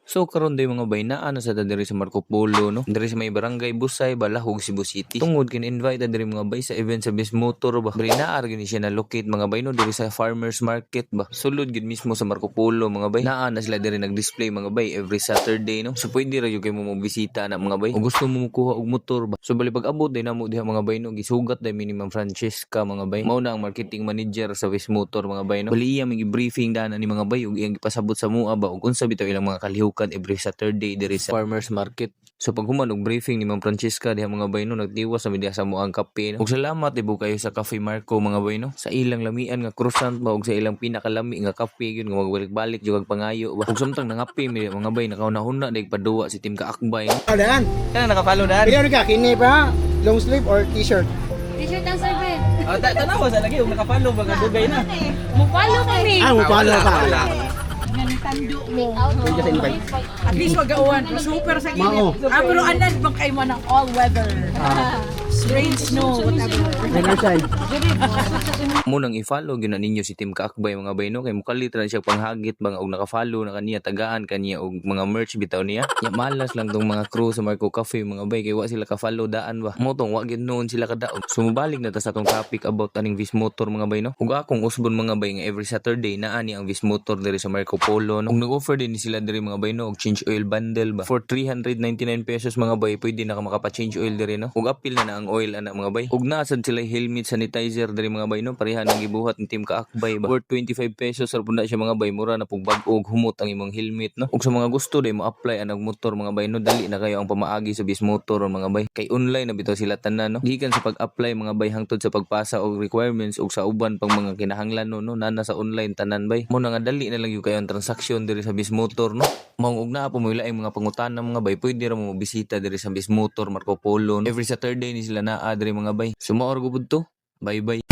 So karon day mga bay naa na sa diri sa Marco Polo no. Diri sa may barangay Busay, Balahog, Cebu City. Tungod kin invite diri mga bay sa event sa Bismotor ba. Bri naa gini siya na locate mga bay no diri sa farmers market ba. Sulod gid mismo sa Marco Polo mga bay. Naa na sila diri nag-display mga bay every Saturday no. So pwede ra gyud kay mo bisita na mga bay. O gusto mo mukuha og motor ba. So bali pag abot day namo diha mga bay no gisugat day minimum Francesca mga bay. Mao na ang marketing manager sa Bismotor mga bay no. Bali iya briefing dana ni mga bay ug iyang gipasabot sa mua ba ug unsa bitaw ilang mga kalihukan every Saturday diri sa farmers market. So pag human og briefing ni Ma'am Francesca diha mga bay no nagtiwas sa media sa muang kape no. Ug salamat ibo kayo sa Cafe Marco mga bay no. Sa ilang lamian nga croissant ba ug sa ilang pinakalami nga kape gyud nga magbalik-balik jud kag pangayo ba. Ug samtang nangapi mi mga bay nakauna-una day paduwa si Team Kaakbay no. Dan, Kana naka-follow daan. pili ka kini ba? Long sleeve or t-shirt? T-shirt ang seven. Tanawa sa lagi ug naka-follow ba dugay na. Mupalo kami. Ah, mupalo ka. Tando mo. Kasi invite. At least wag-awan. Super sa Mao. gilid. Pero anan bang kayo man ng all weather? Rain, snow, whatever. Riverside. Munang i-follow gyud na ninyo si Team Kaakbay mga bay no kay mukalit ra siya panghagit bang og naka-follow na kaniya tagaan kaniya og mga merch bitaw niya. Ya malas lang tong mga crew sa Marco Cafe mga bay kay wa sila ka-follow daan ba. Mo tong wa gyud noon sila kadaog. Sumubalik na ta sa tong topic about aning Bismotor mga bay no. Ug akong usbon mga bay nga every Saturday naa ni ang Bismotor diri sa Marco Polo no. Ug nag-offer din ni sila diri mga bay no og change oil bundle ba. For 399 pesos mga bay pwede na ka makapa-change oil diri no. Ug apil na ang oil ana mga bay. Ug naasad sila helmet sanitizer diri mga bay no. Pareha nang gibuhat ni Team Kaakbay ba. Worth 25 pesos ra pud na siya mga bay mura na pug bag-o og humot ang imong helmet no. Ug sa mga gusto day mo apply anang motor mga bay no dali na kayo ang pamaagi sa Bismotor mga bay. Kay online na bitaw sila tanan no. Gikan sa pag-apply mga bay hangtod sa pagpasa og requirements ug sa uban pang mga kinahanglan no nana sa online tanan bay. Mo na nga dali na lang yung kayo ang transaksyon diri sa Bismotor no. Maong na po mo ilaing mga pangutana mga bay pwede ra mo bisita diri sa Bismotor Marco Polo no? Every Saturday ni sila naa diri mga bay. Sumaor gubud to. Bye bye.